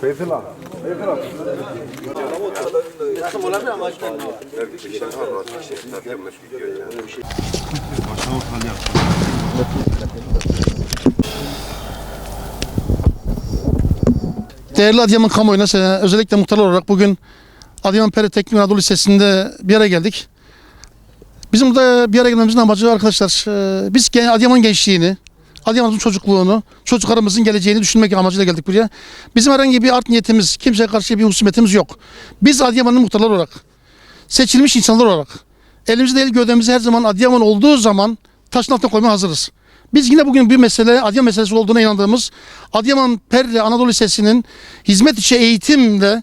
Feyfela. Değerli Adıyaman kamuoyuna, özellikle muhtarlar olarak bugün Adıyaman Peri Teknik Anadolu Lisesi'nde bir araya geldik. Bizim burada bir araya gelmemizin amacı arkadaşlar, biz Adıyaman gençliğini, Adıyaman'ın çocukluğunu, çocuklarımızın geleceğini düşünmek amacıyla geldik buraya. Bizim herhangi bir art niyetimiz, kimseye karşı bir husumetimiz yok. Biz Adıyaman'ın muhtarları olarak, seçilmiş insanlar olarak, elimizde el gövdemizi her zaman Adıyaman olduğu zaman taşın altına koymaya hazırız. Biz yine bugün bir mesele, Adıyaman meselesi olduğuna inandığımız Adıyaman Peri Anadolu Lisesi'nin hizmet içi eğitimle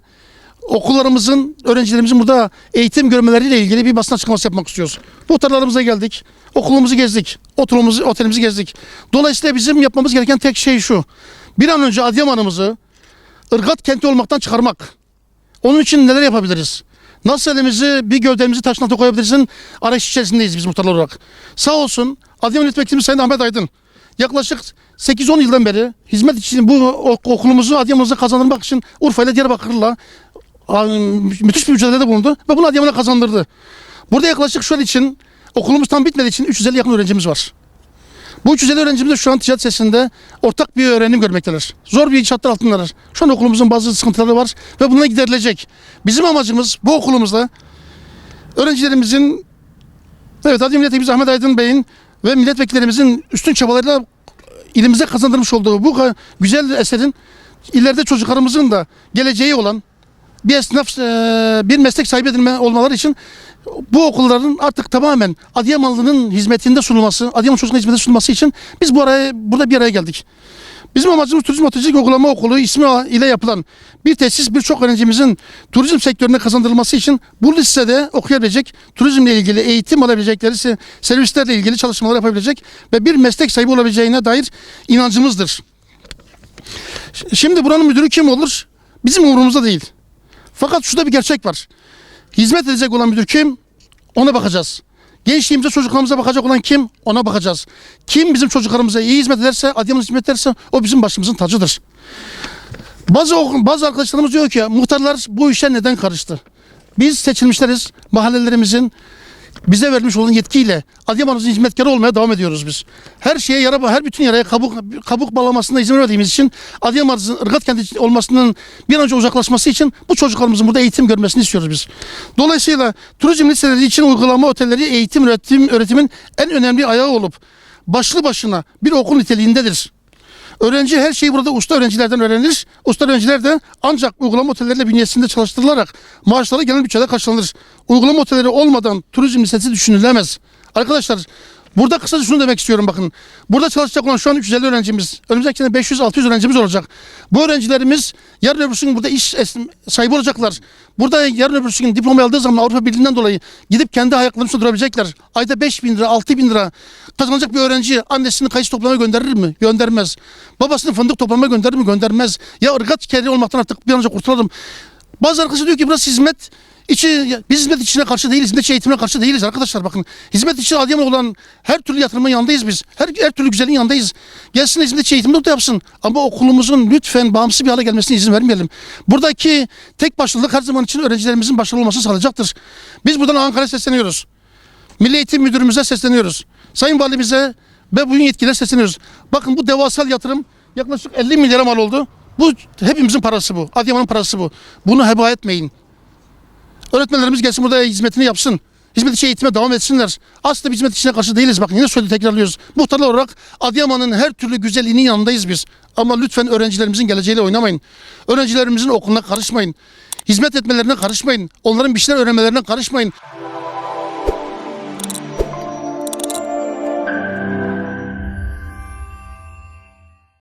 okullarımızın, öğrencilerimizin burada eğitim görmeleriyle ilgili bir basın açıklaması yapmak istiyoruz. Muhtarlarımıza geldik, okulumuzu gezdik, otelimizi gezdik. Dolayısıyla bizim yapmamız gereken tek şey şu: bir an önce Adıyaman'ımızı ırgat kenti olmaktan çıkarmak. Onun için neler yapabiliriz? Nasıl elimizi, bir gövdemizi taşın altına koyabilirizin arayış içerisindeyiz biz muhtarlar olarak. Sağ olsun Adıyaman Milletvekilimiz Sayın Ahmet Aydın yaklaşık 8-10 yıldan beri hizmet için bu okulumuzu Adıyaman'ımıza kazandırmak için Urfa ile Diyarbakır'la müthiş bir mücadelede bulundu ve bunu Adıyaman'a kazandırdı. Burada yaklaşık şu an için okulumuz tam bitmediği için 350 yakın öğrencimiz var. Bu 350 öğrencimiz de şu an ticaret sesinde ortak bir öğrenim görmekteler. Zor bir şartlar altındalar. Şu an okulumuzun bazı sıkıntıları var ve bununla giderilecek. Bizim amacımız bu okulumuzda öğrencilerimizin, evet, Adıyaman Milletvekilimiz Ahmet Aydın Bey'in ve milletvekillerimizin üstün çabalarıyla ilimize kazandırmış olduğu bu güzel eserin ileride çocuklarımızın da geleceği olan bir esnaf, bir meslek sahibi edilme olmaları için bu okulların artık tamamen Adıyamanlı'nın hizmetinde sunulması, Adıyaman çocuklarının hizmetinde sunulması için biz burada bir araya geldik. Bizim amacımız Turizm Otelcilik Uygulama Okulu ismi ile yapılan bir tesis, birçok öğrencimizin turizm sektörüne kazandırılması için bu lisede okuyabilecek, turizmle ilgili eğitim alabilecekleri, servislerle ilgili çalışmalar yapabilecek ve bir meslek sahibi olabileceğine dair inancımızdır. Şimdi buranın müdürü kim olur? Bizim umurumuzda değil. Fakat şurada bir gerçek var. Hizmet edecek olan müdür kim? Ona bakacağız. Gençliğimize, çocuklarımıza bakacak olan kim? Ona bakacağız. Kim bizim çocuklarımıza iyi hizmet ederse, Adıyaman'a hizmet ederse o bizim başımızın tacıdır. Bazı arkadaşlarımız diyor ki muhtarlar bu işe neden karıştı? Biz seçilmişleriz. Mahallelerimizin bize vermiş olan yetkiyle Adıyaman'ımızın hizmetkarı olmaya devam ediyoruz biz. Her şeye her bütün yaraya kabuk bağlamasına izin vermediğimiz için Adıyaman'ımızın ırgat kenti olmasının bir an önce uzaklaşması için bu çocuklarımızın burada eğitim görmesini istiyoruz biz. Dolayısıyla turizm liseleri için uygulama otelleri eğitim öğretimin en önemli ayağı olup başlı başına bir okul niteliğindedir. Öğrenci her şeyi burada usta öğrencilerden öğrenir. Usta öğrenciler de ancak uygulama otelleriyle bünyesinde çalıştırılarak maaşları genel bütçede karşılanır. Uygulama otelleri olmadan turizm lisesi düşünülemez. Arkadaşlar, burada kısaca şunu demek istiyorum, bakın. Burada çalışacak olan şu an 350 öğrencimiz. Önümüzdeki sene 500-600 öğrencimiz olacak. Bu öğrencilerimiz yarın öbürsü gün burada iş sahibi olacaklar. Burada yarın öbürsü gün diploma aldığı zaman Avrupa Birliği'nden dolayı gidip kendi ayaklarının üstünde durabilecekler. Ayda 5.000 lira, 6.000 lira kazanacak bir öğrenci annesini kayısı toplamaya gönderir mi? Göndermez. Babasını fındık toplamaya gönderir mi? Göndermez. Ya ırgat keri olmaktan artık bir an önce kurtulalım. Bazı arkadaşlar diyor ki burası hizmet içi, biz hizmet içine karşı değiliz, hizmet içi eğitimine karşı değiliz arkadaşlar, bakın. Hizmet içi Adıyaman olan her türlü yatırımın yanındayız biz. Her türlü güzelliğin yanındayız. Gelsin hizmet içi eğitimde de yapsın. Ama okulumuzun lütfen bağımsız bir hale gelmesine izin vermeyelim. Buradaki tek başlılık her zaman için öğrencilerimizin başarılı olmasını sağlayacaktır. Biz buradan Ankara'ya sesleniyoruz. Milli Eğitim Müdürümüze sesleniyoruz. Sayın Valimize ve bugün yetkililere sesleniyoruz. Bakın, bu devasal yatırım yaklaşık 50 milyara mal oldu. Bu hepimizin parası bu. Adıyaman'ın parası bu. Bunu heba etmeyin. Öğretmenlerimiz gelsin burada hizmetini yapsın. Hizmet içi eğitime devam etsinler. Aslında biz hizmet içine karşı değiliz. Bakın, yine tekrarlıyoruz. Muhtarlar olarak Adıyaman'ın her türlü güzelliğinin yanındayız biz. Ama lütfen öğrencilerimizin geleceğiyle oynamayın. Öğrencilerimizin okuluna karışmayın. Hizmet etmelerine karışmayın. Onların bir şeyler öğrenmelerine karışmayın.